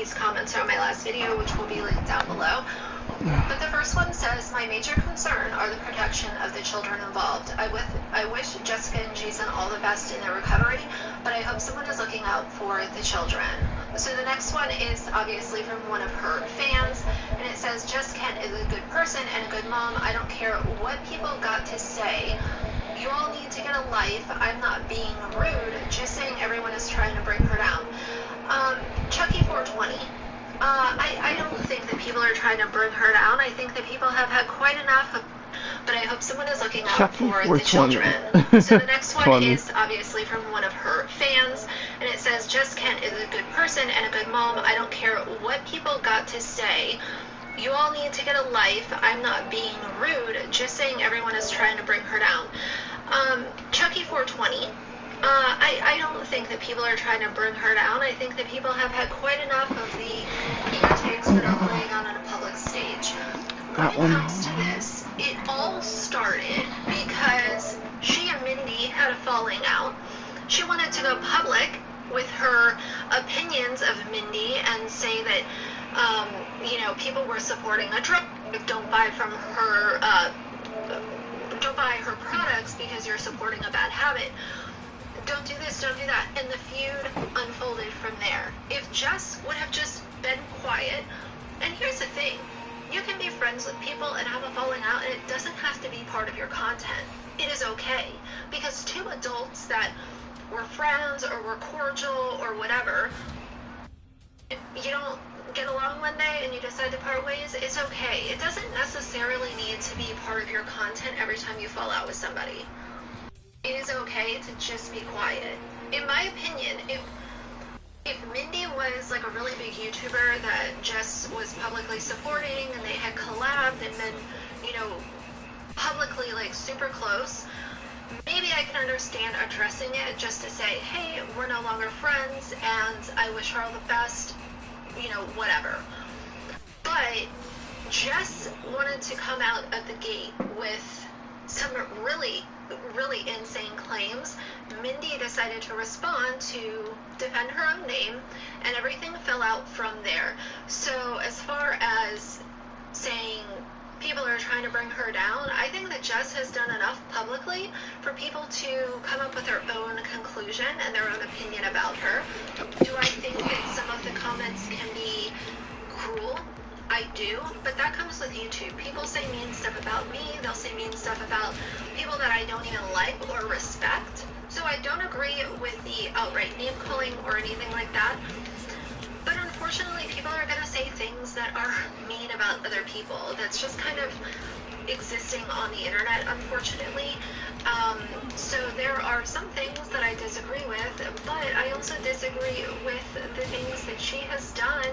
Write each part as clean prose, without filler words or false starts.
these comments are on my last video, which will be linked down below. But the first one says, my major concern are the protection of the children involved. I wish Jessica and Jason all the best in their recovery, but I hope someone is looking out for the children. So the next one is obviously from one of her fans, and it says, Jessica is a good person and a good mom. I don't care what people got to say. You all need to get a life. I'm not being rude, just saying everyone is trying to bring her down. Chucky420. I don't think that people are trying to bring her down. I think that people have had quite enough, but I hope someone is looking out for the children. So the next one is obviously from one of her fans, and it says, Jessica is a good person and a good mom. I don't care what people got to say. You all need to get a life. I'm not being rude, just saying everyone is trying to bring her down. Chucky420. I don't think that people are trying to bring her down. I think that people have had quite enough of the egotistics that are playing on a public stage. When it comes to this, it all started because she and Mindy had a falling out. She wanted to go public with her opinions of Mindy and say that, people were supporting a drug. Don't buy from her, don't buy her products because you're supporting a bad habit. Don't do this, don't do that. And the feud unfolded from there. If Jess would have just been quiet, and here's the thing, you can be friends with people and have a falling out, and it doesn't have to be part of your content. It is okay. Because two adults that were friends or were cordial or whatever, you don't get along one day and you decide to part ways, it's okay. It doesn't necessarily need to be part of your content every time you fall out with somebody. It is okay to just be quiet. In my opinion, if Mindy was like a really big YouTuber that Jess was publicly supporting and they had collabed and been, publicly like super close, maybe I can understand addressing it just to say, hey, we're no longer friends and I wish her all the best, whatever. But Jess wanted to come out of the gate with some really insane claims. Mindy decided to respond to defend her own name, and everything fell out from there. So as far as saying people are trying to bring her down, I think that Jess has done enough publicly for people to come up with their own conclusion and their own opinion about her. Do I think that some of the comments can be cruel? I do, but that comes with YouTube. People say mean stuff about me, they'll say mean stuff about people that I don't even like or respect. So I don't agree with the outright name calling or anything like that. But unfortunately, people are going to say things that are mean about other people. That's just kind of existing on the internet, unfortunately. So there are some things that I disagree with, but I also disagree with the things that she has done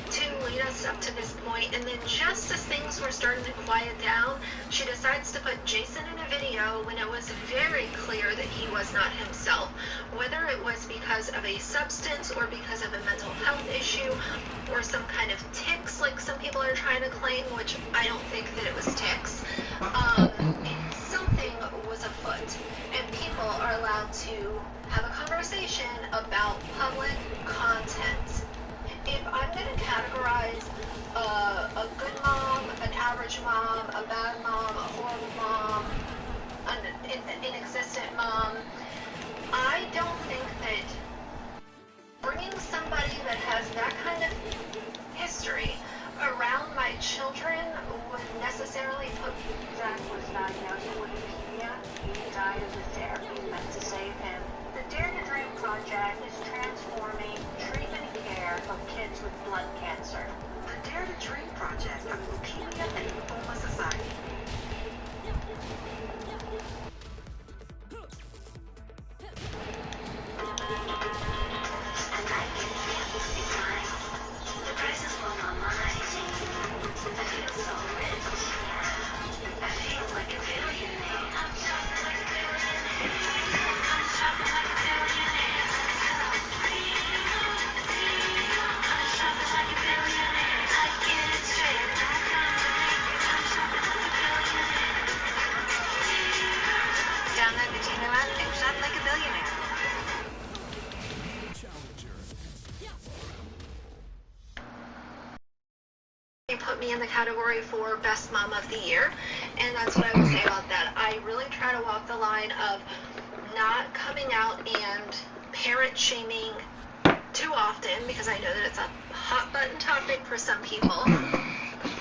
to lead us up to this point. And then just as things were starting to quiet down, she decides to put Jason in a video when it was very clear that he was not himself. Whether it was because of a substance or because of a mental health issue or some kind of tics like some people are trying to claim, which I don't think that it was tics. Something was afoot, and people are allowed to have a conversation about public content. If I'm going to categorize a good mom, an average mom, a bad mom, a horrible mom, an inexistent mom, I don't think that bringing somebody that has that kind of history around my children would necessarily put... Zach was diagnosed with leukemia. He died of the therapy meant to save him. The Dare to Dream Project is transforming treatment and care of kids with blood cancer. The Dare to Dream Project of Leukemia and Lymphoma Society. me in the category for best mom of the year, and that's what I would say about that. I really try to walk the line of not coming out and parent shaming too often, because I know that it's a hot button topic for some people.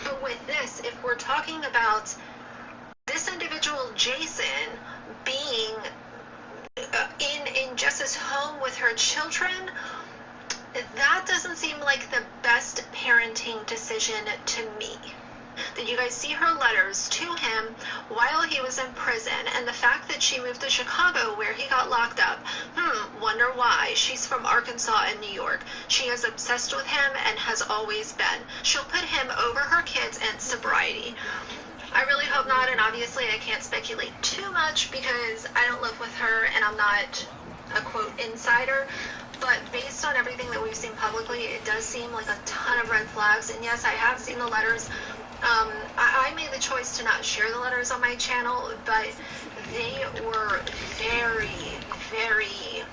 But with this, if we're talking about this individual Jason being in Jess's home with her children, that doesn't seem like the best parenting decision to me. Did you guys see her letters to him while he was in prison? And the fact that she moved to Chicago where he got locked up, wonder why. She's from Arkansas and New York. She is obsessed with him and has always been. She'll put him over her kids and sobriety. I really hope not, and obviously I can't speculate too much because I don't live with her and I'm not a quote insider. But based on everything that we've seen publicly, it does seem like a ton of red flags. And yes, I have seen the letters. I made the choice to not share the letters on my channel, but they were very, very,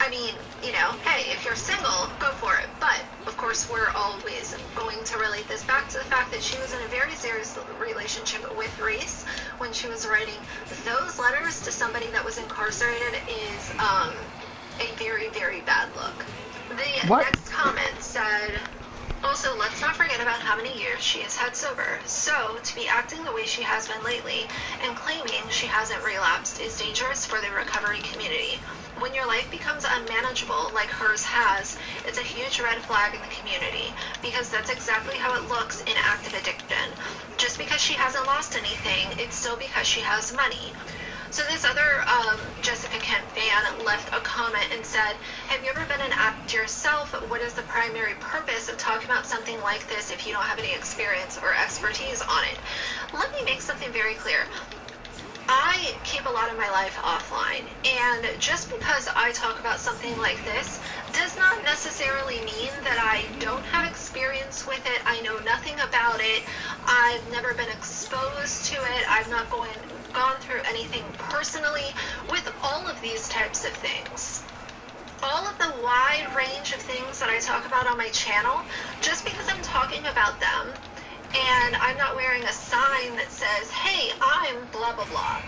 I mean, you know, hey, if you're single, go for it. But, of course, we're always going to relate this back to the fact that she was in a very serious relationship with Reese when she was writing those letters to somebody that was incarcerated is a very, very bad look. The next comment said, also, let's not forget about how many years she has had sober. So, to be acting the way she has been lately and claiming she hasn't relapsed is dangerous for the recovery community. When your life becomes unmanageable, like hers has, it's a huge red flag in the community, because that's exactly how it looks in active addiction. Just because she hasn't lost anything, it's still because she has money. So this other Jessica Kent fan left a comment and said, have you ever been an addict yourself? What is the primary purpose of talking about something like this if you don't have any experience or expertise on it? Let me make something very clear. I keep a lot of my life offline, and just because I talk about something like this does not necessarily mean that I don't have experience with it. I know nothing about it. I've never been exposed to it. I've not gone through anything personally with all of these types of things. All of the wide range of things that I talk about on my channel, just because I'm talking about them and I'm not wearing a sign that says, hey, I'm blah, blah, blah,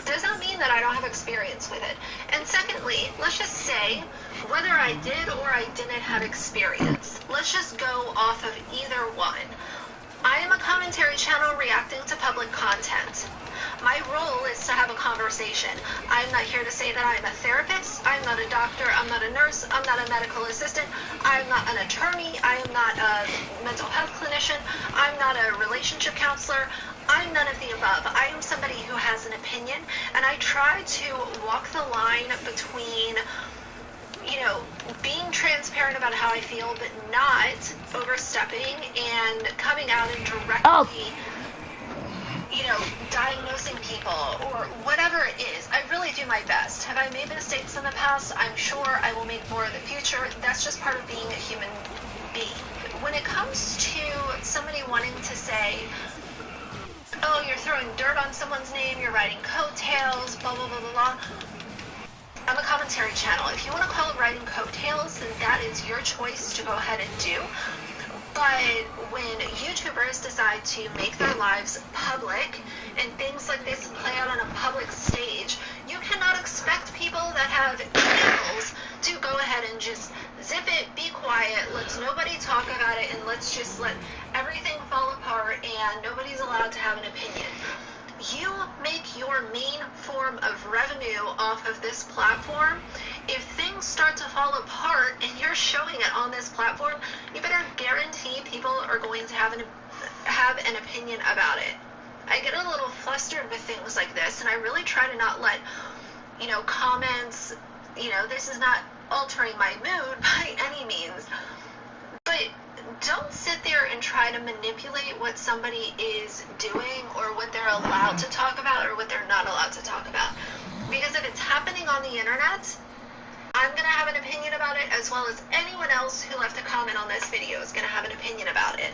does not mean that I don't have experience with it. And secondly, let's just say whether I did or I didn't have experience. Let's just go off of either one. I am a commentary channel reacting to public content. My role is to have a conversation. I'm not here to say that I'm a therapist. I'm not a doctor. I'm not a nurse. I'm not a medical assistant. I'm not an attorney. I am not a mental health clinician. I'm not a relationship counselor. I'm none of the above. I am somebody who has an opinion, and I try to walk the line between, you know, being transparent about how I feel, but not overstepping and coming out and directly, you know, diagnosing people or whatever it is. I really do my best. Have I made mistakes in the past? I'm sure I will make more in the future. That's just part of being a human being. When it comes to somebody wanting to say, oh, you're throwing dirt on someone's name, you're riding coattails, blah, blah, blah, blah, blah. I'm a commentary channel. If you want to call it riding coattails, then that is your choice to go ahead and do. But when YouTubers decide to make their lives public and things like this play out on a public stage, you cannot expect people that have channels to go ahead and just zip it, be quiet, let's nobody talk about it, and let's just let everything fall apart and nobody's allowed to have an opinion. You make your main form of revenue off of this platform. If things start to fall apart and you're showing it on this platform, you better guarantee people are going to have an opinion about it. I get a little flustered with things like this, and I really try to not let, you know, comments, you know, this is not altering my mood by any means, but don't sit there and try to manipulate what somebody is doing or what they're allowed to talk about or what they're not allowed to talk about. Because if it's happening on the internet, I'm going to have an opinion about it, as well as anyone else who left a comment on this video is going to have an opinion about it.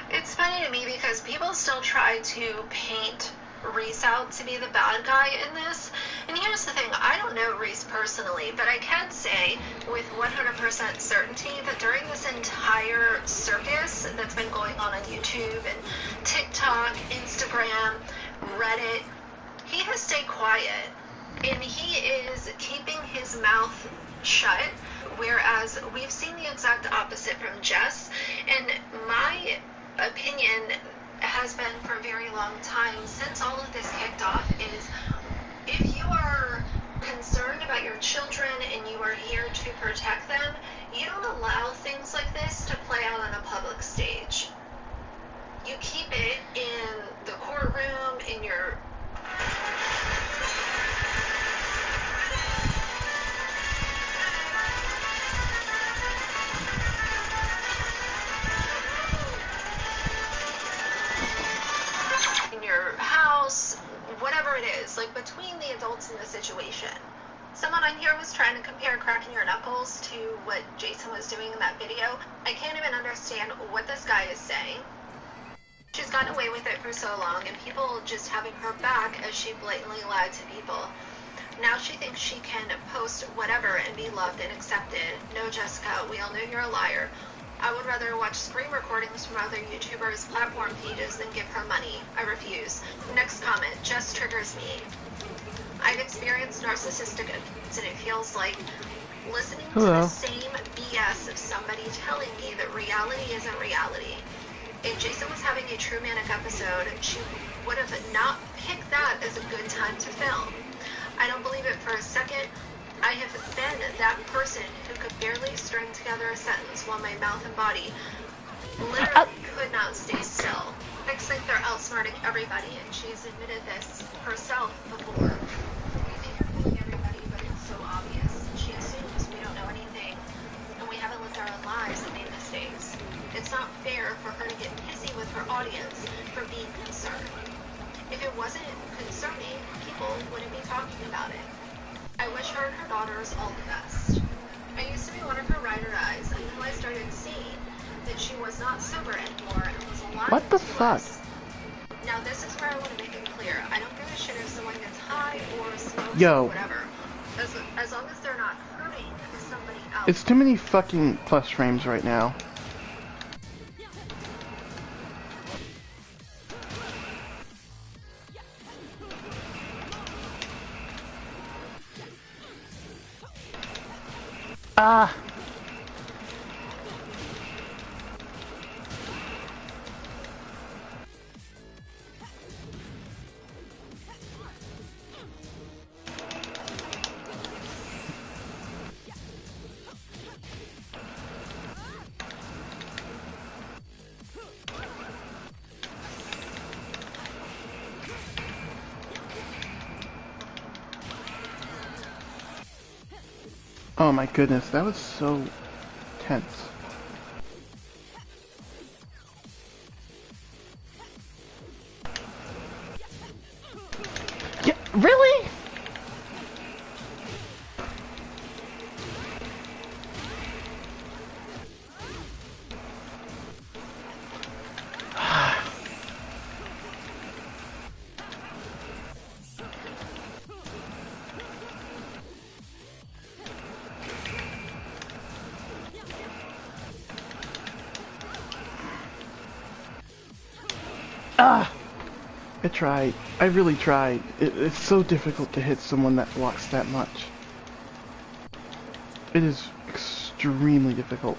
It's funny to me because people still try to paint Reese out to be the bad guy in this. And here's the thing, I don't know Reese personally, but I can say with 100% certainty that during this entire circus that's been going on YouTube and TikTok, Instagram, Reddit, he has stayed quiet. And he is keeping his mouth shut, whereas we've seen the exact opposite from Jess. And my opinion has been for a very long time, since all of this kicked off, is if you are concerned about your children and you are here to protect them, you don't allow things like this to play out on a public stage. You keep it in the courtroom, in your house, whatever it is, like between the adults in the situation. Someone on here was trying to compare cracking your knuckles to what Jason was doing in that video. I can't even understand what this guy is saying. She's gotten away with it for so long, and people just having her back as she blatantly lied to people. Now she thinks she can post whatever and be loved and accepted. No, Jessica, we all know you're a liar. I would rather watch screen recordings from other YouTubers' platform pages than give her money. I refuse. Next comment just triggers me. I've experienced narcissistic abuse, and it feels like listening to the same BS of somebody telling me that reality isn't reality. If Jason was having a true manic episode, she would have not picked that as a good time to film. I don't believe it for a second. I have been that person who could barely string together a sentence while my mouth and body literally could not stay still. Next think they're outsmarting everybody, and she's admitted this herself before. We think you're fooling everybody, but it's so obvious. She assumes we don't know anything, and we haven't lived our own lives and made mistakes. It's not fair for her to get pissy with her audience for being concerned. If it wasn't concerning, people wouldn't be talking about it. I wish her and her daughters all the best. I used to be one of her ride or dies until I started seeing that she was not sober anymore and was lying. What the fuck? Now this is where I want to make it clear. I don't give a shit if someone gets high or smokes or whatever. As long as they're not hurting somebody else. It's too many fucking plus frames right now. Ah! Oh my goodness, that was so tense. Yeah, really? Ah! I tried. I really tried. It's so difficult to hit someone that walks that much. It is extremely difficult.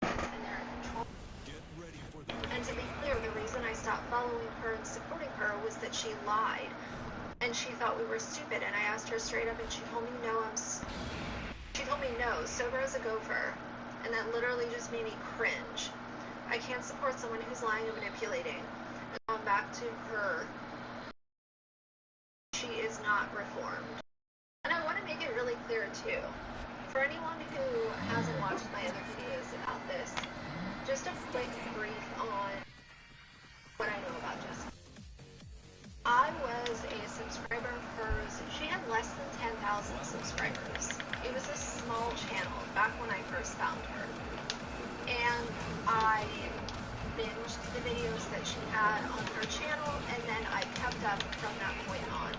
And to be clear, the reason I stopped following her and supporting her was that she lied. And she thought we were stupid, and I asked her straight up, and she told me no, sober as a gopher. And that literally just made me cringe. I can't support someone who's lying and manipulating. And going back to her, she is not reformed. And I want to make it really clear too, for anyone who hasn't watched my other videos about this, just a quick brief on what I know about Jessica. I was a subscriber of hers. She had less than 10,000 subscribers. It was a small channel back when I first found her. And I binged the videos that she had on her channel, and then I kept up from that point on.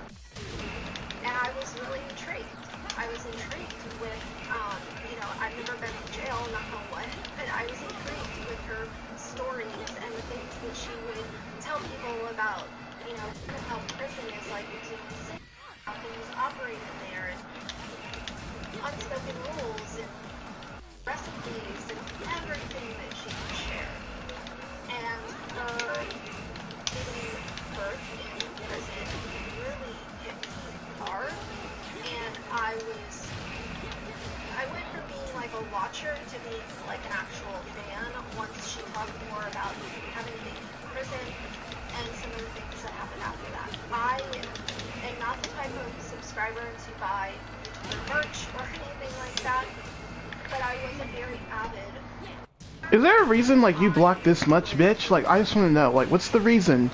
And I was really intrigued. I was intrigued with, I've never been in jail, knock on wood, but I was intrigued with her stories and the things that she would tell people about, how prison is like, how things operate in there, and unspoken rules, and recipes, and everything that she could share. And her giving birth in prison really hit me hard, and I went from being like a watcher to being like an actual fan once she talked more about having been in prison and some of the things that happened after that. I am not the type of subscriber to buy YouTuber merch or anything like that, but I was a very avid. Is there a reason, like, you block this much, bitch? Like, I just want to know, like, what's the reason?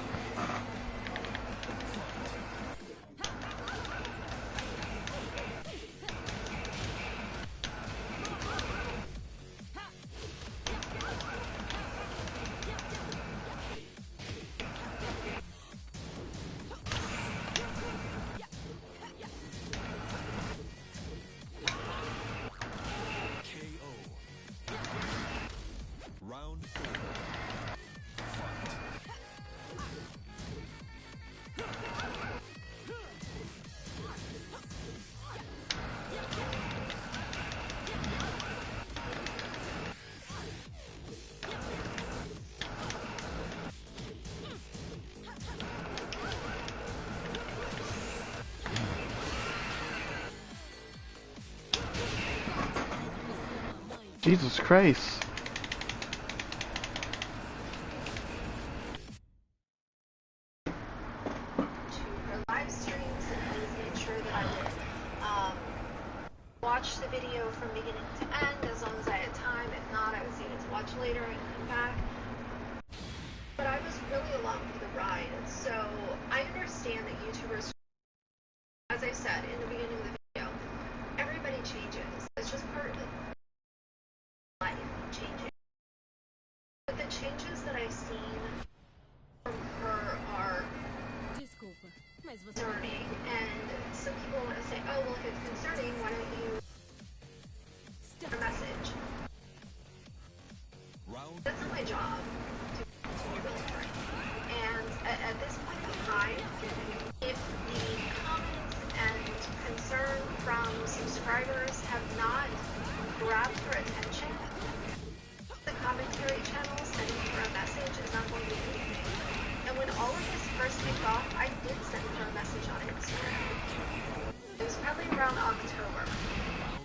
Jesus Christ. To her live streams, and always made sure that I would watch the video from beginning to end as long as I had time. If not, I was able to watch later and come back. But I was really along for the ride, so I understand that YouTubers, as I said in the beginning of the video, everybody changes. It's just part of life changing. But the changes that I've seen from her are concerning, and some people want to say, oh, well, if it's concerning, why don't you send a message? That's not my job to be really frank. And at this point in time, if the comments and concern from subscribers have not grabbed her attention, the commentary channel sending her a message is not going to do anything. And when all of this first kicked off, I did send her a message on Instagram. It was probably around October.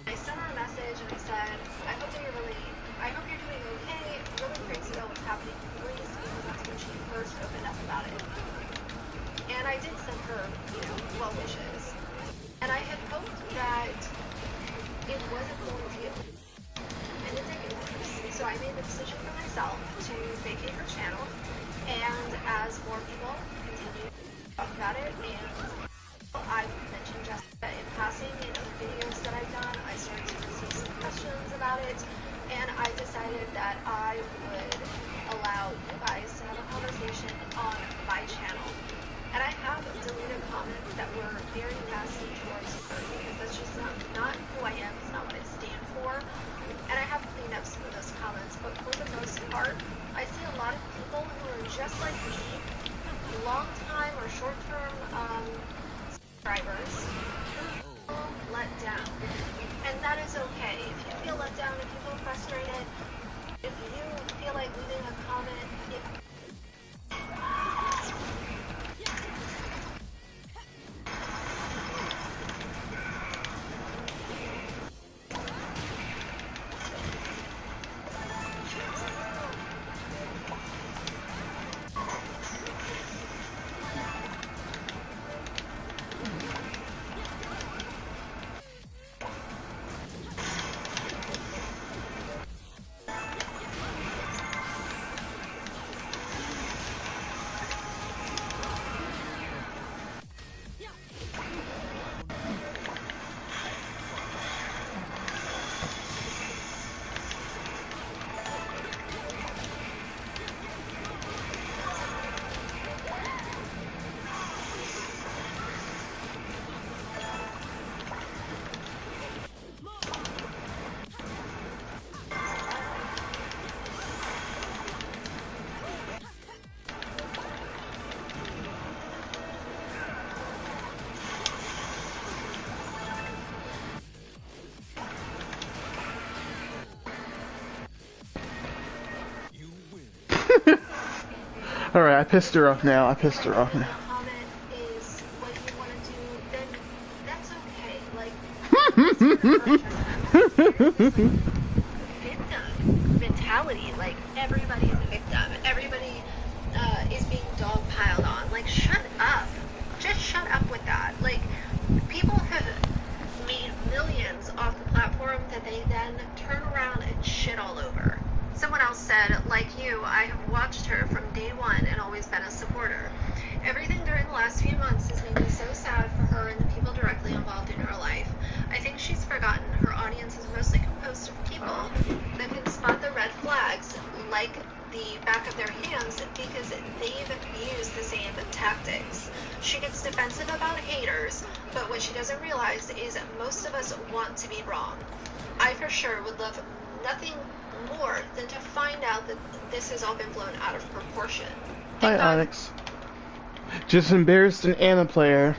I sent her a message and I said, I hope you're doing okay. Really crazy to know what's happening in Greece, because that's when she first opened up about it. And I did send her, well wishes. And I had hoped that it wasn't going to get, and it didn't. So I made the decision for myself to vacate her channel, and as more people continue to talk about it, and I've mentioned Jessica in passing in other videos that I've done, I started to receive some questions about it, and I decided that I would allow you guys to have a conversation on my channel. And I have deleted comments that were very nasty towards her, because that's just not who I am, it's not what I stand for. And I have cleaned up some of those comments, but for the most part, I see a lot of people who are just like me, long-time or short-term subscribers, who feel let down. And that is okay. If you feel let down, if you feel frustrated, if you feel like leaving a comment, Alright, I pissed her off now. I pissed her off now. Comment is what you want to do, then that's okay. Like, it's gonna hurt just that much. Victim mentality. Like, everybody's a victim. Everybody is being dogpiled on. Like, shut up. Just shut up with that. Like, people have made millions off the platform that they then turn around and shit all over. Someone else said, like you, I have watched her from day one and always been a supporter. Everything during the last few months has made me so sad for her and the people directly involved in her life. I think she's forgotten her audience is mostly composed of people that can spot the red flags like the back of their hands because they've used the same tactics. She gets defensive about haters, but what she doesn't realize is that most of us want to be wrong. I for sure would love nothing more than to find out that this has all been blown out of proportion. Hi, Onyx. Just embarrassed an Anna player,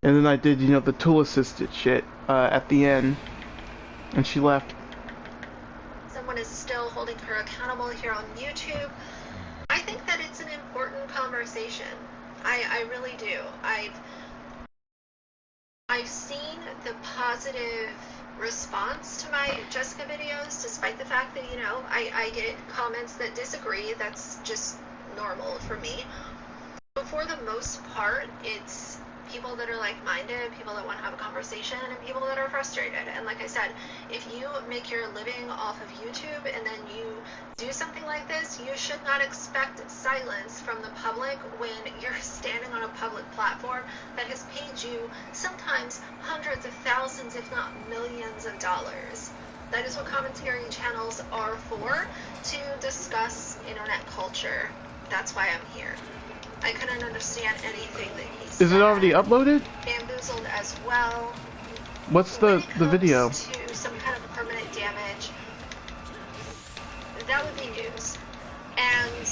and then I did, you know, the tool assisted shit at the end, and she left. Someone is still holding her accountable here on YouTube. I think that it's an important conversation. I really do. I've seen the positive response to my Jessica videos, despite the fact that, you know, I get comments that disagree. That's just normal for me. But for the most part, it's people that are like-minded, people that want to have a conversation, and people that are frustrated. And like I said, if you make your living off of YouTube and then you do something like this, you should not expect silence from the public when you're standing on a public platform that has paid you sometimes hundreds of thousands, if not millions of dollars. That is what commentary channels are for, to discuss internet culture. That's why I'm here. I couldn't understand anything that he said. Is it already uploaded? Bamboozled as well. What's the video? To some kind of permanent damage, that would be news. And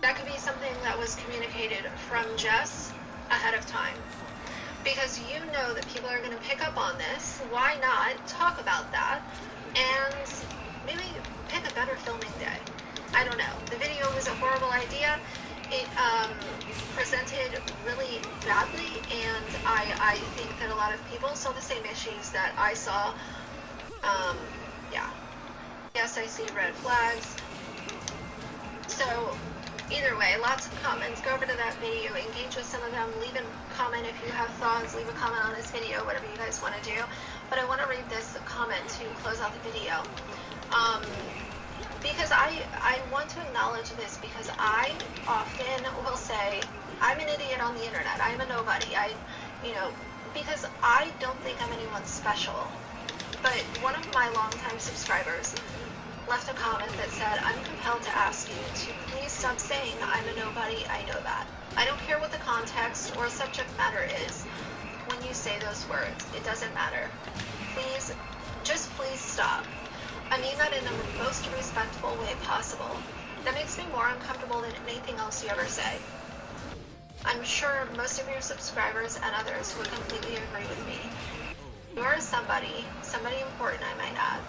that could be something that was communicated from Jess ahead of time. Because you know that people are going to pick up on this. Why not talk about that? And maybe pick a better filming day. I don't know. The video was a horrible idea. It presented really badly, and I think that a lot of people saw the same issues that I saw. Yeah. Yes, I see red flags. So, either way, lots of comments. Go over to that video, engage with some of them, leave a comment if you have thoughts, leave a comment on this video, whatever you guys want to do. But I want to read this comment to close out the video. Because I want to acknowledge this, because I often will say, I'm an idiot on the internet, I'm a nobody, because I don't think I'm anyone special. But one of my longtime subscribers left a comment that said, I'm compelled to ask you to please stop saying I'm a nobody, I know that. I don't care what the context or subject matter is when you say those words, it doesn't matter. Please, just please stop. I mean that in the most respectful way possible. That makes me more uncomfortable than anything else you ever say. I'm sure most of your subscribers and others would completely agree with me. You are somebody important, I might add.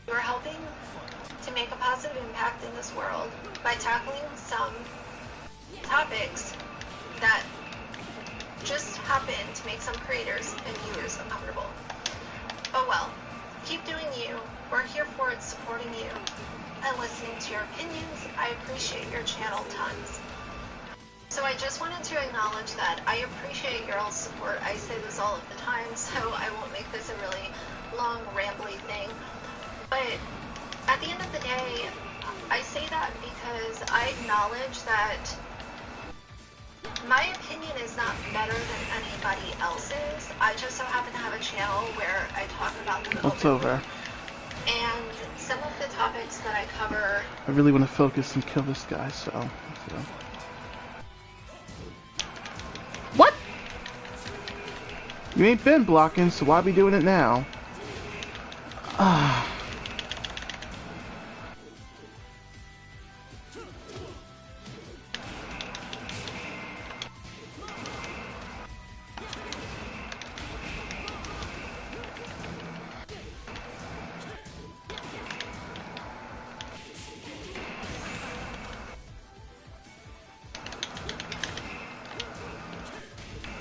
You are helping to make a positive impact in this world by tackling some topics that just happen to make some creators and viewers uncomfortable. Oh well, keep doing you. We're here for it, supporting you and listening to your opinions. I appreciate your channel tons. So I just wanted to acknowledge that I appreciate your all's support. I say this all of the time, so I won't make this a really long, rambly thing. But at the end of the day, I say that because I acknowledge that my opinion is not better than anybody else's. I just so happen to have a channel where I talk about them. It's over. And some of the topics that I cover... I really want to focus and kill this guy, so... What? You ain't been blocking, so why be doing it now? Ah.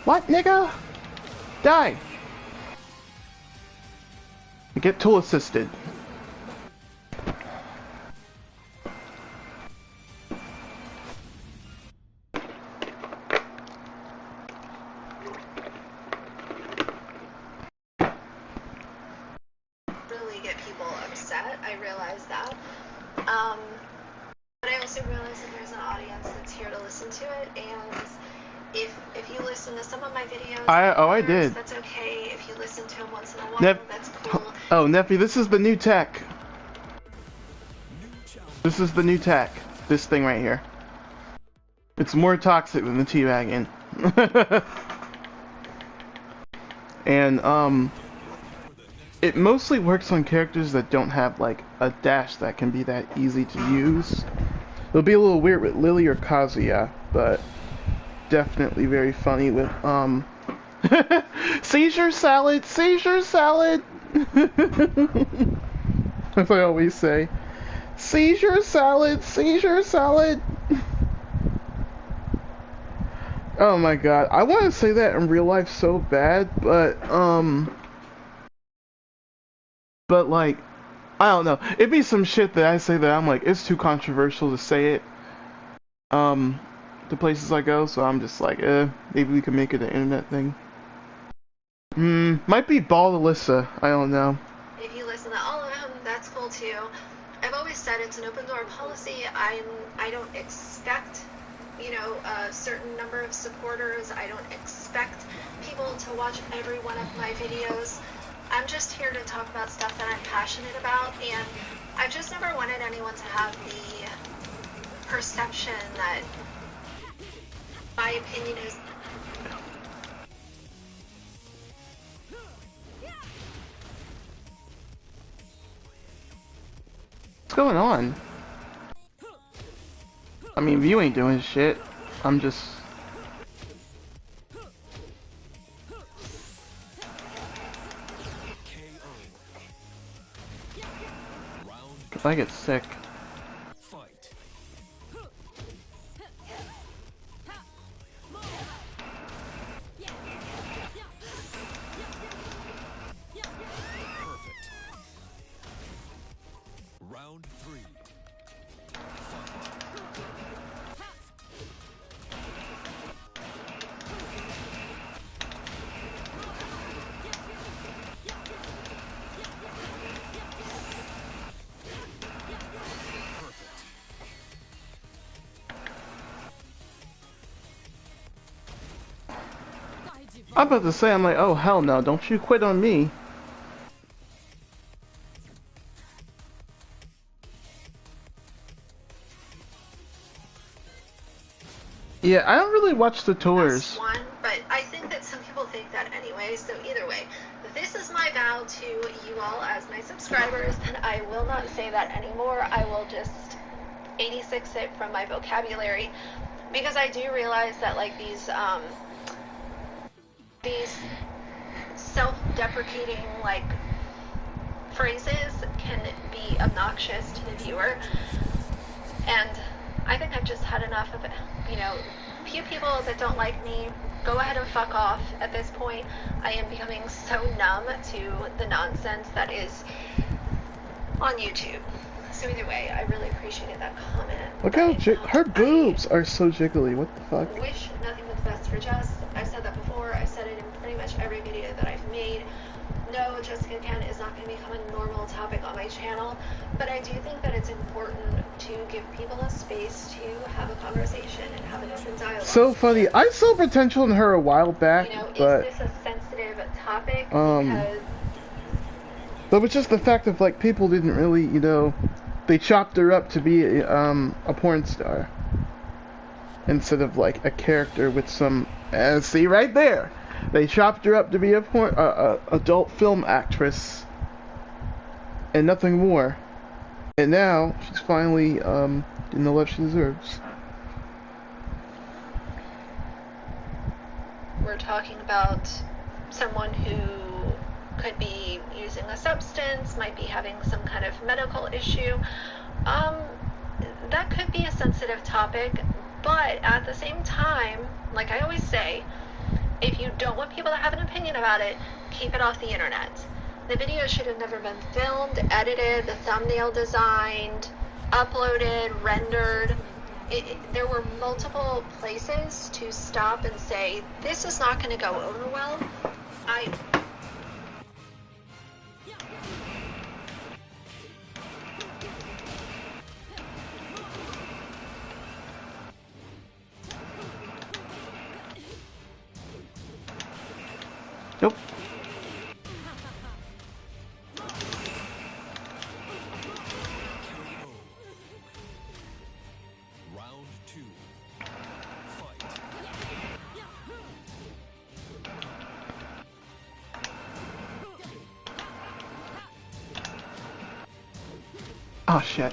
What, nigga? Die! Get tool assisted. Really get people upset. I realize that. But I also realize that there's an audience that's here to listen to it, and if you listen to some of my videos, I did. That's okay. If you listen to them once in a while, that's cool. Oh, Nephi, this is the new tech. This is the new tech. This thing right here. It's more toxic than the teabagging. And, it mostly works on characters that don't have, like, a dash that can be that easy to use. It'll be a little weird with Lily or Kazuya, but definitely very funny with, Seizure salad! Seizure salad! As I always say. Seizure salad! Seizure salad! Oh my god, I want to say that in real life so bad, but like, I don't know. It'd be some shit that I say that I'm like, it's too controversial to say it, to places I go, so I'm just like, maybe we can make it an internet thing. Might be Bald Alyssa, I don't know. If you listen to all of them, that's cool too. I've always said it's an open door policy. I don't expect, you know, a certain number of supporters. I don't expect people to watch every one of my videos. I'm just here to talk about stuff that I'm passionate about, and I've just never wanted anyone to have the perception that my opinion is... What's going on? I mean, you ain't doing shit. I'm just... If I get sick. Round 3. I'm about to say, I'm like, oh hell no, don't you quit on me. Yeah, I don't really watch the tours. That's one, but I think that some people think that anyway, so either way, this is my vow to you all as my subscribers, and I will not say that anymore. I will just 86 it from my vocabulary, because I do realize that, like, these self-deprecating, like, phrases can be obnoxious to the viewer, and I think I've just had enough of it. You know, few people that don't like me, go ahead and fuck off at this point. I am becoming so numb to the nonsense that is on YouTube. So either way, I really appreciated that comment. Look how her boobs are so jiggly. What the fuck? Wish nothing but the best for Jess. I've said that before. I've said it in pretty much every video that I've made. No, Jessica Kent is not going to become a normal topic on my channel, but I do think that it's important to give people a space to have a conversation and have an open dialogue. So funny. I saw potential in her a while back, you know, but is this a sensitive topic? But it's just the fact of, like, people didn't really, you know, they chopped her up to be a porn star instead of, like, a character with some. See right there. They chopped her up to be a adult film actress and nothing more. And now she's finally getting the love she deserves. We're talking about someone who could be using a substance, might be having some kind of medical issue. That could be a sensitive topic, but at the same time, like I always say, If you don't want people to have an opinion about it, keep it off the internet. The video should have never been filmed, edited, the thumbnail designed, uploaded, rendered. There were multiple places to stop and say, this is not going to go over well. Nope. Round 2. Fight. Oh shit.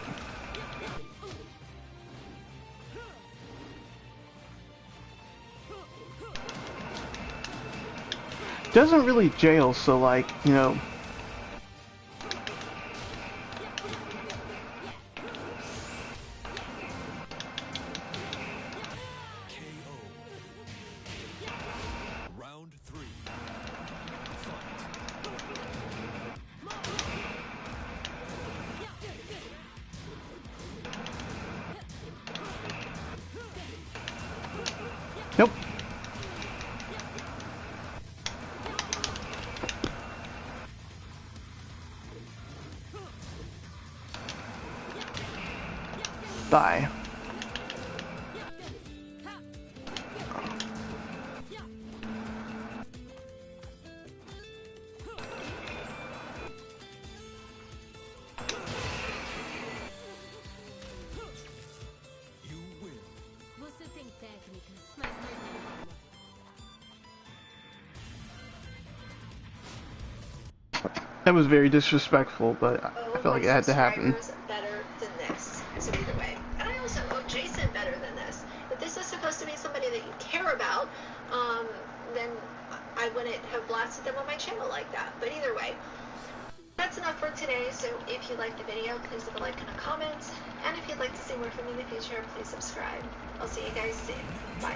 Doesn't really jail, so like, you know. KO. Round 3. Nope. Die. You win. Você tem técnica, mas não tem alma. That was very disrespectful, but I felt like it had to happen. Better than this. So either way. And I also owe Jason better than this. If this is supposed to be somebody that you care about, then I wouldn't have blasted them on my channel like that. But either way, that's enough for today. So if you liked the video, please leave a like and a comment. And if you'd like to see more from me in the future, please subscribe. I'll see you guys soon. Bye.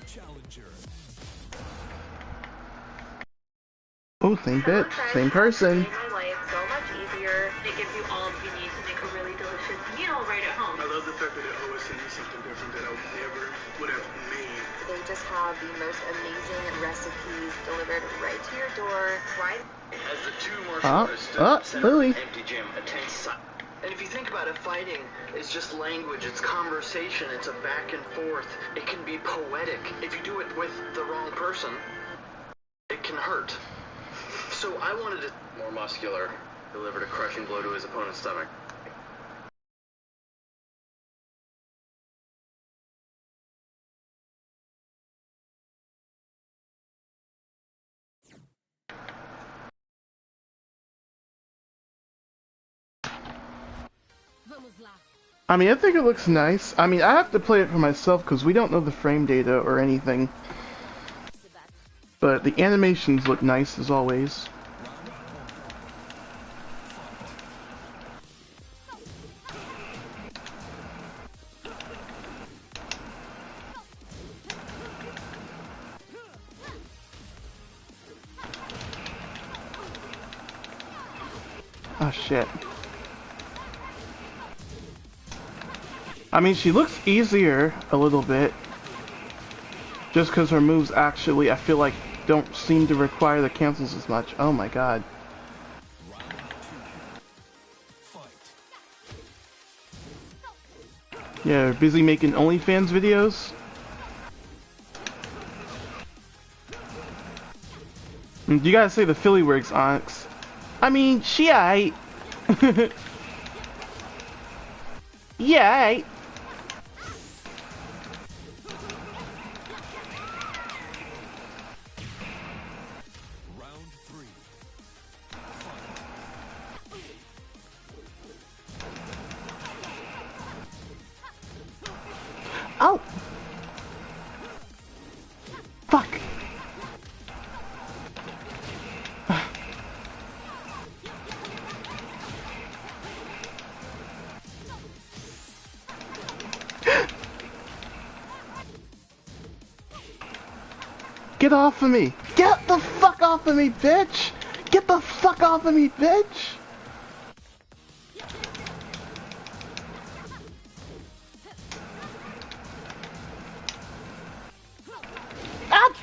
Challenger. Oh, same bitch, same person. My life so much easier. It gives you all you need to make a really delicious meal right at home. I love the fact that it always sends me something different that I never would have made. They just have the most amazing recipes delivered right to your door. Right? As the two martial artists stood in the center Louis. of the empty gym, a tense silence. And if you think about it, fighting is just language, it's conversation, it's a back and forth. It can be poetic. If you do it with the wrong person, it can hurt. So I wanted to more muscular, delivered a crushing blow to his opponent's stomach. Vamos lá. I mean, I think it looks nice. I mean, I have to play it for myself because we don't know the frame data or anything. But the animations look nice as always. Oh shit. I mean, she looks easier a little bit. Just because her moves actually, I feel like, don't seem to require the cancels as much. Oh my god. Yeah, busy making OnlyFans videos. You gotta say the Philly works, Onyx. I mean, she aight. Yay! Round 3. Oh! Fuck! Get off of me! Get the fuck off of me, bitch! Get the fuck off of me, bitch! Ah!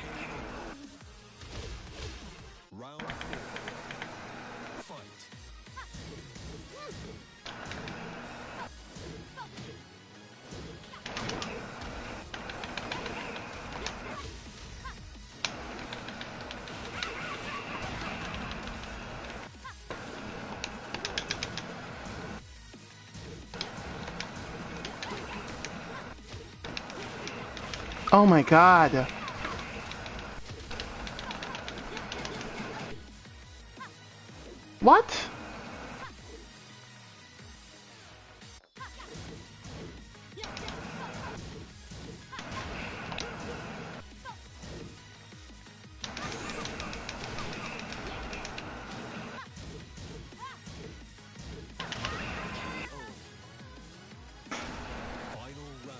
Round 4. Fight. Oh my god. What? Final round.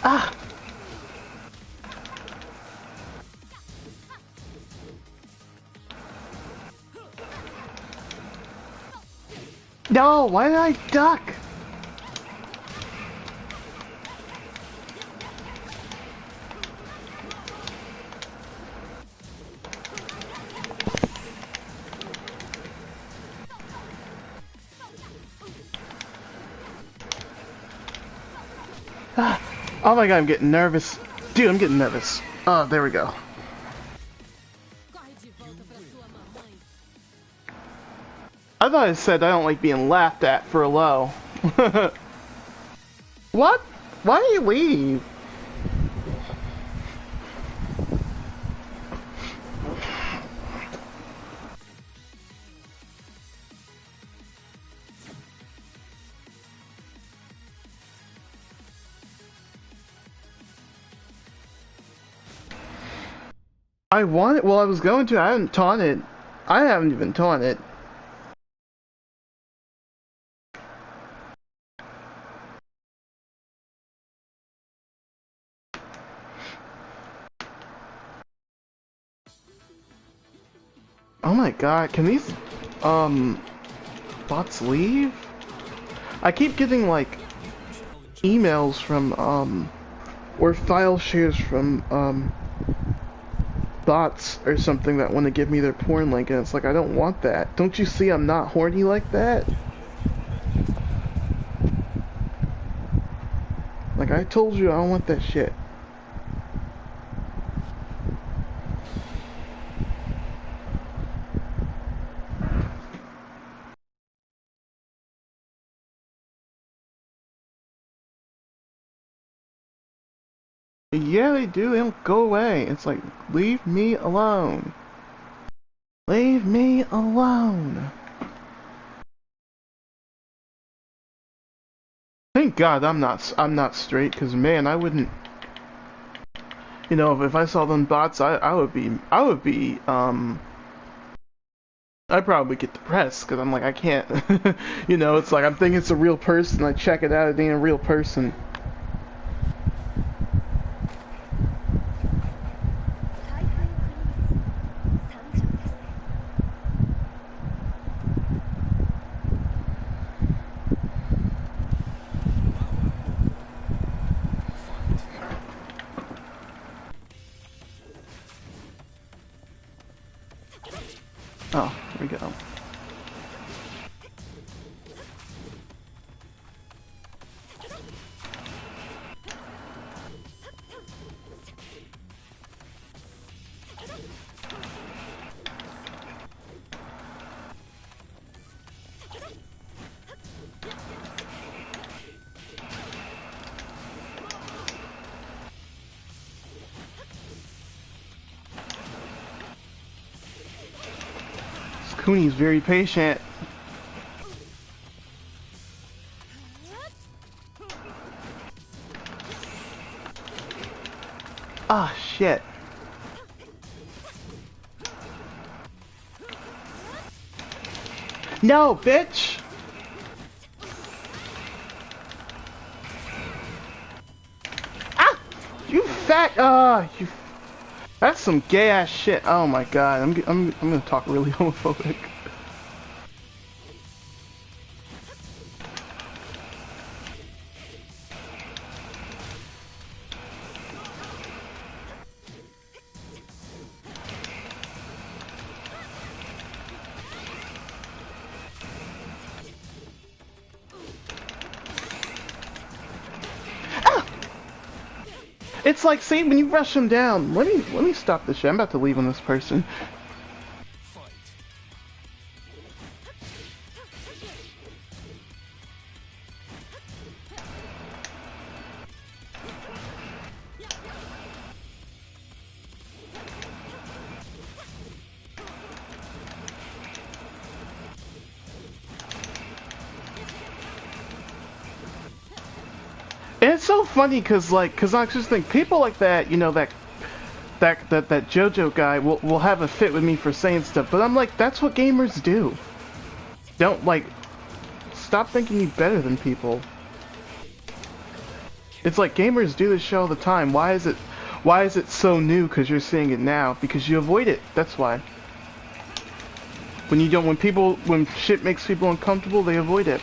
Ah! No, why did I duck? Ah. Oh my god, I'm getting nervous. Dude, I'm getting nervous. Oh, there we go. Corre de volta pra sua mamãe. I thought I said I don't like being laughed at for a low. What? Why do you leave? I want it. Well, I was going to. I haven't taunted. I haven't even taunted. Oh my god, can these, bots leave? I keep getting, like, emails from, or file shares from, bots or something that want to give me their porn link, and it's like, I don't want that. Don't you see I'm not horny like that? Like, I told you I don't want that shit. Yeah, they do. They don't go away. It's like, leave me alone. Leave me alone. Thank God I'm not straight, because man, I wouldn't, you know, if I saw them bots, I would be, I'd probably get depressed, because I'm like, I can't, you know, it's like, I'm thinking it's a real person, I check it out, it ain't a real person. Oh, here we go. Cooney's very patient. Ah, shit. No, bitch! Ah! You fat, you... That's some gay-ass shit. Oh my god, I'm gonna talk really homophobic. It's like, see, when you rush him down, let me stop this shit. I'm about to leave on this person. Fight. And it's so funny cause I just think people like that, you know, that JoJo guy will have a fit with me for saying stuff, but I'm like, that's what gamers do. Don't, like, stop thinking you're better than people. It's like gamers do this shit all the time. Why is it so new? Cause you're seeing it now. Because you avoid it. That's why. When shit makes people uncomfortable, they avoid it.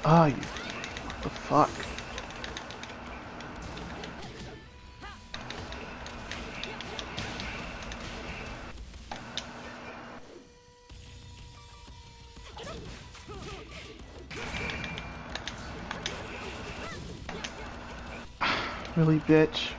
Ah, you... What the fuck? Really, bitch?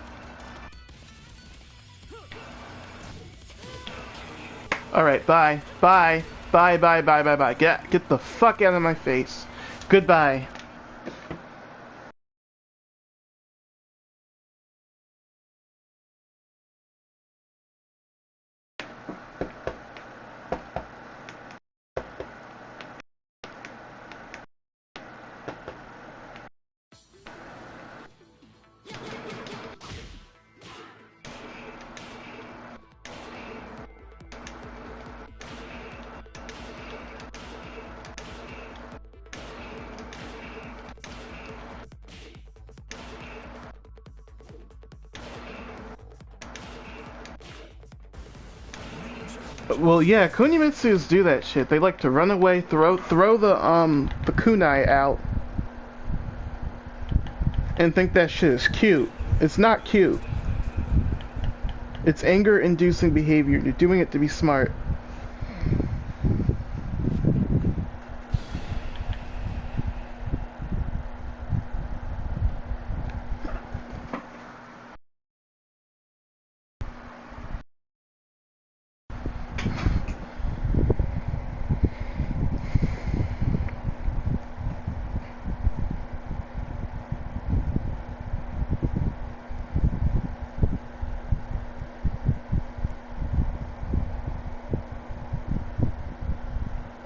Alright, bye. Bye. Bye, bye, bye, bye, bye. Get the fuck out of my face. Goodbye. Well, yeah, Kunimitsus do that shit. They like to run away, throw the kunai out, and think that shit is cute. It's not cute. It's anger-inducing behavior. You're doing it to be smart.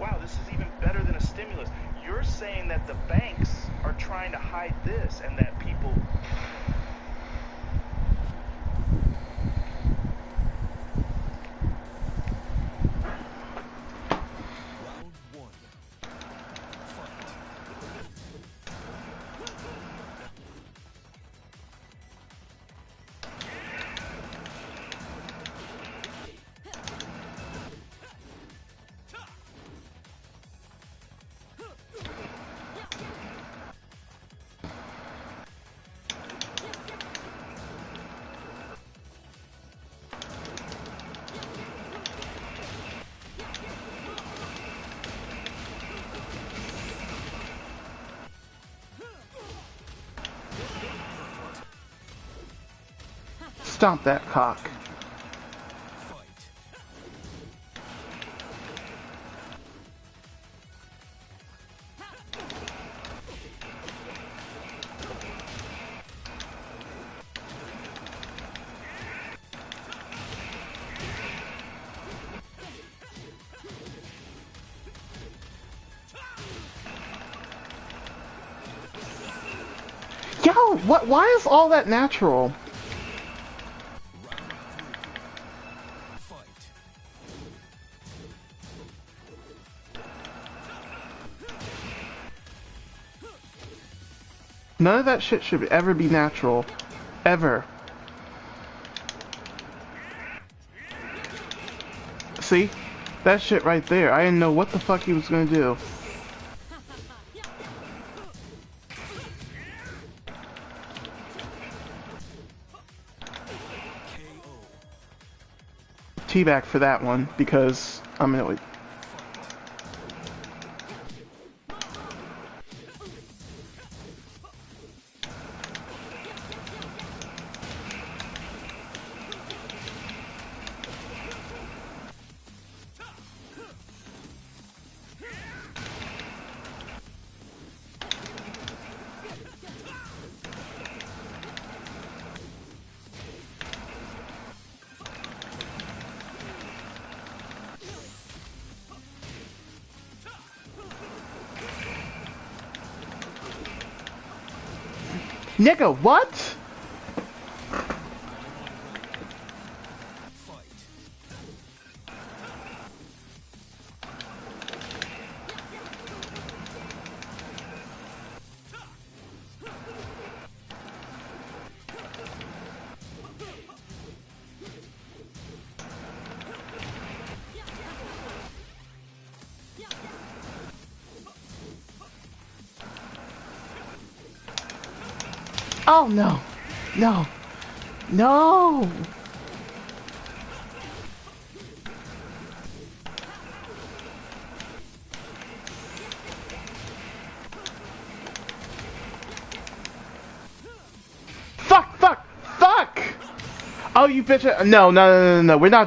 Wow, this is even better than a stimulus. You're saying that the banks are trying to hide this and that people... Round one. Fight. Stomp that cock. Fight. Yo, what? Why is all that natural? Fight. None of that shit should ever be natural. Ever. See? That shit right there. I didn't know what the fuck he was gonna do. Teabag for that one, because I'm annoyed. Nigga, what? Fight. Oh no. No. No. Fuck, fuck, fuck! Oh, you bitch. No, no, no, no, no. We're not